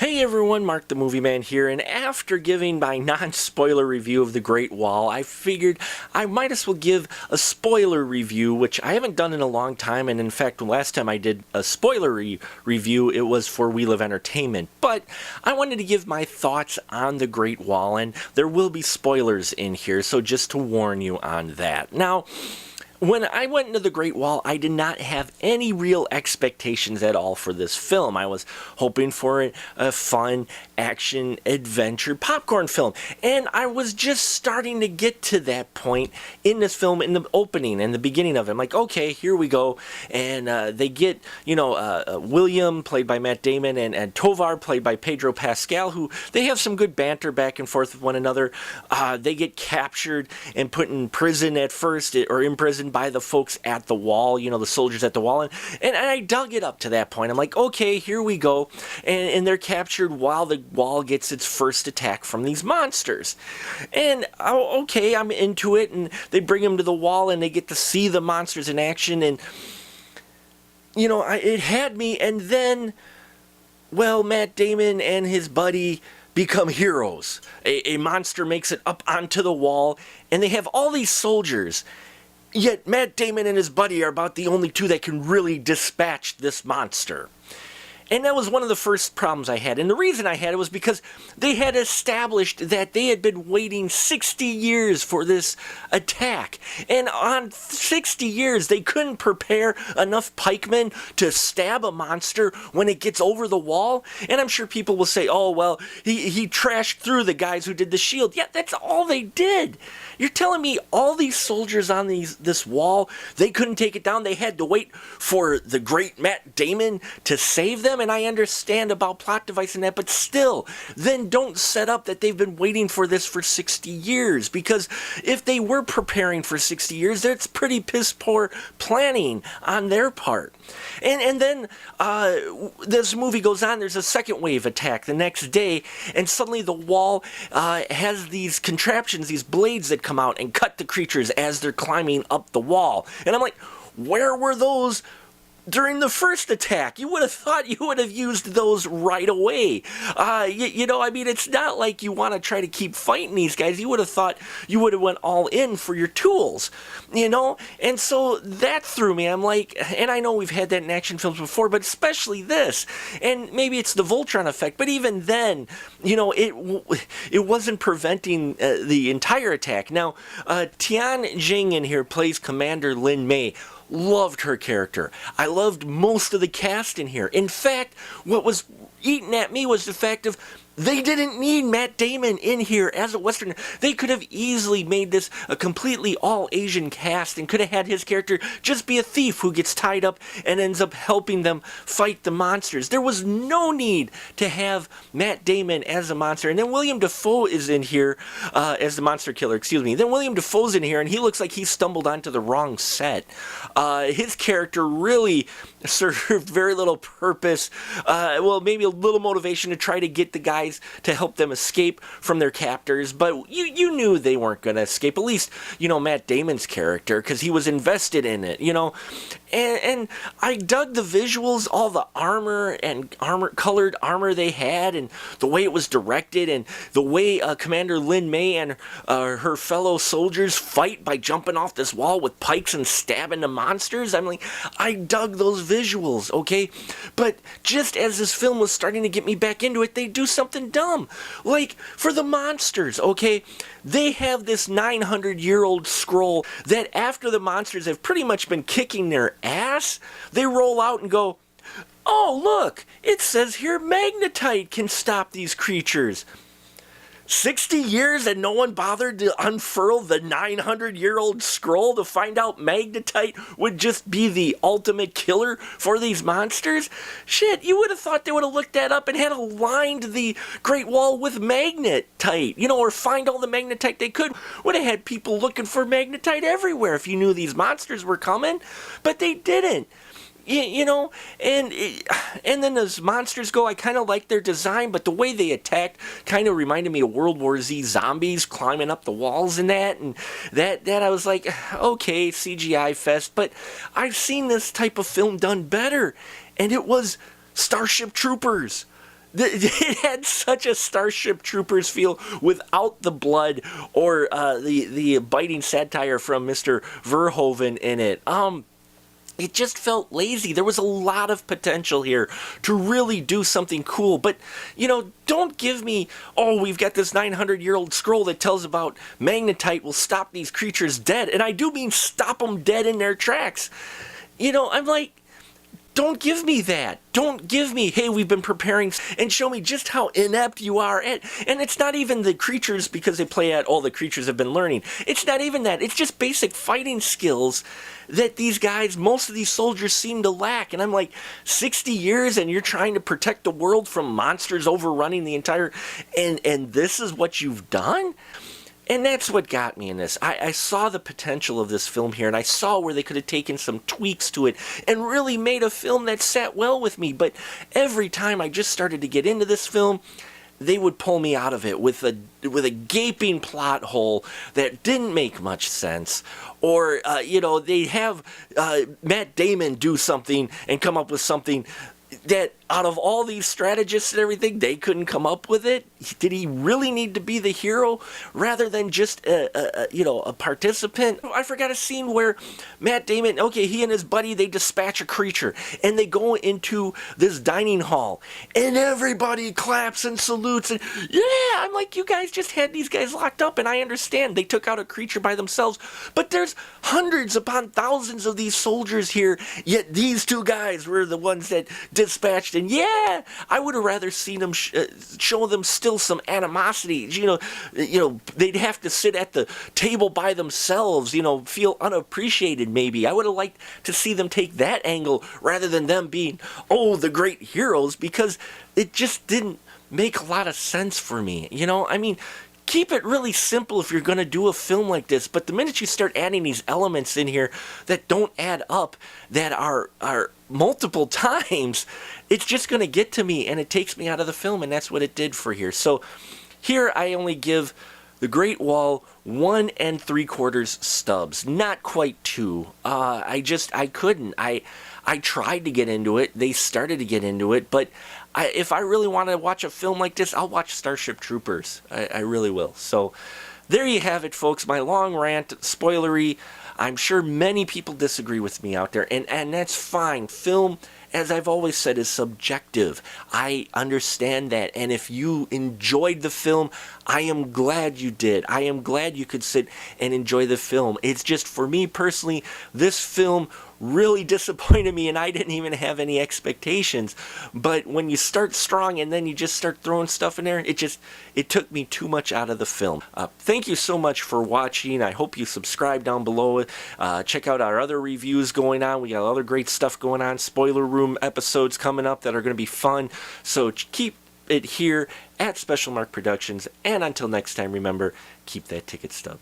Hey everyone, Mark the Movie Man here, and after giving my non-spoiler review of The Great Wall, I figured I might as well give a spoiler review, which I haven't done in a long time, and in fact, last time I did a spoiler review, it was for We Live Entertainment. But I wanted to give my thoughts on The Great Wall, and there will be spoilers in here, so just to warn you on that. Now, when I went into The Great Wall, I did not have any real expectations at all for this film. I was hoping for a fun, action, adventure, popcorn film. And I was just starting to get to that point in this film, in the opening and the beginning of it. I'm like, okay, here we go. And they get, William, played by Matt Damon, and Tovar, played by Pedro Pascal, who they have some good banter back and forth with one another. They get captured and put in prison at first, or imprisoned by the folks at the wall, the soldiers at the wall, and I dug it up to that point. I'm like, okay, here we go, and they're captured while the wall gets its first attack from these monsters, and okay, I'm into it, and they bring them to the wall, and they get to see the monsters in action, and it had me, and then, well, Matt Damon and his buddy become heroes. A monster makes it up onto the wall, and they have all these soldiers. Yet Matt Damon and his buddy are about the only two that can really dispatch this monster. And that was one of the first problems I had. And the reason I had it was because they had established that they had been waiting 60 years for this attack. And on 60 years, they couldn't prepare enough pikemen to stab a monster when it gets over the wall. And I'm sure people will say, oh, well, he trashed through the guys who did the shield. Yeah, that's all they did. You're telling me all these soldiers on this wall, they couldn't take it down? They had to wait for the great Matt Damon to save them? And I understand about plot device and that, but still, then don't set up that they've been waiting for this for 60 years, because if they were preparing for 60 years, that's pretty piss poor planning on their part. And then this movie goes on, there's a second wave attack the next day, and suddenly the wall has these contraptions, these blades that come out and cut the creatures as they're climbing up the wall. And I'm like, where were those during the first attack? You would have thought you would have used those right away. It's not like you want to try to keep fighting these guys. You would have thought you would have went all in for your tools, And so that threw me. I'm like, and I know we've had that in action films before, but especially this. And maybe it's the Voltron effect, but even then, it wasn't preventing the entire attack. Now, Tian Jing in here plays Commander Lin Mei. Loved her character. I loved most of the cast in here. In fact, what was eating at me was the fact of they didn't need Matt Damon in here as a Westerner. They could have easily made this a completely all-Asian cast and could have had his character just be a thief who gets tied up and ends up helping them fight the monsters. There was no need to have Matt Damon as a monster. And then William Dafoe is in here as the monster killer, Then William Dafoe's in here, and he looks like he stumbled onto the wrong set. His character really served very little purpose. Maybe a little motivation to try to get the guys to help them escape from their captors, but you knew they weren't going to escape, at least, Matt Damon's character, because he was invested in it, and I dug the visuals, all the armor and colored armor they had, and the way it was directed, and the way Commander Lin Mei and her fellow soldiers fight by jumping off this wall with pikes and stabbing the monsters. I'm like, I dug those visuals, okay? But just as this film was starting to get me back into it, they do something dumb. Like, for the monsters, okay? They have this 900-year-old scroll that after the monsters have pretty much been kicking their ass, they roll out and go, oh, look, it says here magnetite can stop these creatures. 60 years and no one bothered to unfurl the 900-year-old scroll to find out magnetite would just be the ultimate killer for these monsters? Shit, you would have thought they would have looked that up and had aligned the Great Wall with magnetite, or find all the magnetite they could. Would have had people looking for magnetite everywhere if you knew these monsters were coming, but they didn't. And then as monsters go, I kind of like their design, but the way they attacked kind of reminded me of World War Z zombies climbing up the walls and that I was like, okay, CGI fest, but I've seen this type of film done better, and it was Starship Troopers. It had such a Starship Troopers feel without the blood or the biting satire from Mr. Verhoeven in it. It just felt lazy. There was a lot of potential here to really do something cool. But, don't give me, oh, we've got this 900-year-old scroll that tells about magnetite will stop these creatures dead. And I do mean stop them dead in their tracks. I'm like, don't give me that. Don't give me, hey, we've been preparing, and show me just how inept you are at. And it's not even the creatures, because they play at all the creatures have been learning. It's not even that. It's just basic fighting skills that these guys, most of these soldiers seem to lack. And I'm like, 60 years and you're trying to protect the world from monsters overrunning the entire, and this is what you've done? And that's what got me in this. I saw the potential of this film here, and I saw where they could have taken some tweaks to it and really made a film that sat well with me. But every time I just started to get into this film, they would pull me out of it with a gaping plot hole that didn't make much sense. Or, they have Matt Damon do something and come up with something that out of all these strategists and everything, they couldn't come up with it. Did he really need to be the hero rather than just a participant? I forgot a scene where Matt Damon, okay, he and his buddy, they dispatch a creature and they go into this dining hall and everybody claps and salutes and yeah, I'm like, you guys just had these guys locked up, and I understand they took out a creature by themselves, but there's hundreds upon thousands of these soldiers here, yet these two guys were the ones that dispatched. And yeah, I would have rather seen them show them still some animosity. They'd have to sit at the table by themselves, feel unappreciated maybe. I would have liked to see them take that angle rather than them being, oh, the great heroes, because it just didn't make a lot of sense for me. Keep it really simple if you're going to do a film like this, but the minute you start adding these elements in here that don't add up, that are multiple times, it's just going to get to me, and it takes me out of the film, and that's what it did for here. So here I only give The Great Wall 1 3/4 stubs, not quite 2. I couldn't. I tried to get into it. They started to get into it, but if I really want to watch a film like this, I'll watch Starship Troopers. I really will. So there you have it, folks. My long rant, spoilery. I'm sure many people disagree with me out there, and that's fine. Film, as I've always said, is subjective. I understand that, and if you enjoyed the film, I am glad you did. I am glad you could sit and enjoy the film. It's just, for me personally, this film really disappointed me, and I didn't even have any expectations. But when you start strong and then you just start throwing stuff in there, it took me too much out of the film. Thank you so much for watching. I hope you subscribe down below. Check out our other reviews going on. We got other great stuff going on. Spoiler Room episodes coming up that are going to be fun. So keep it here at Special Mark Productions. And until next time, remember, keep that ticket stub.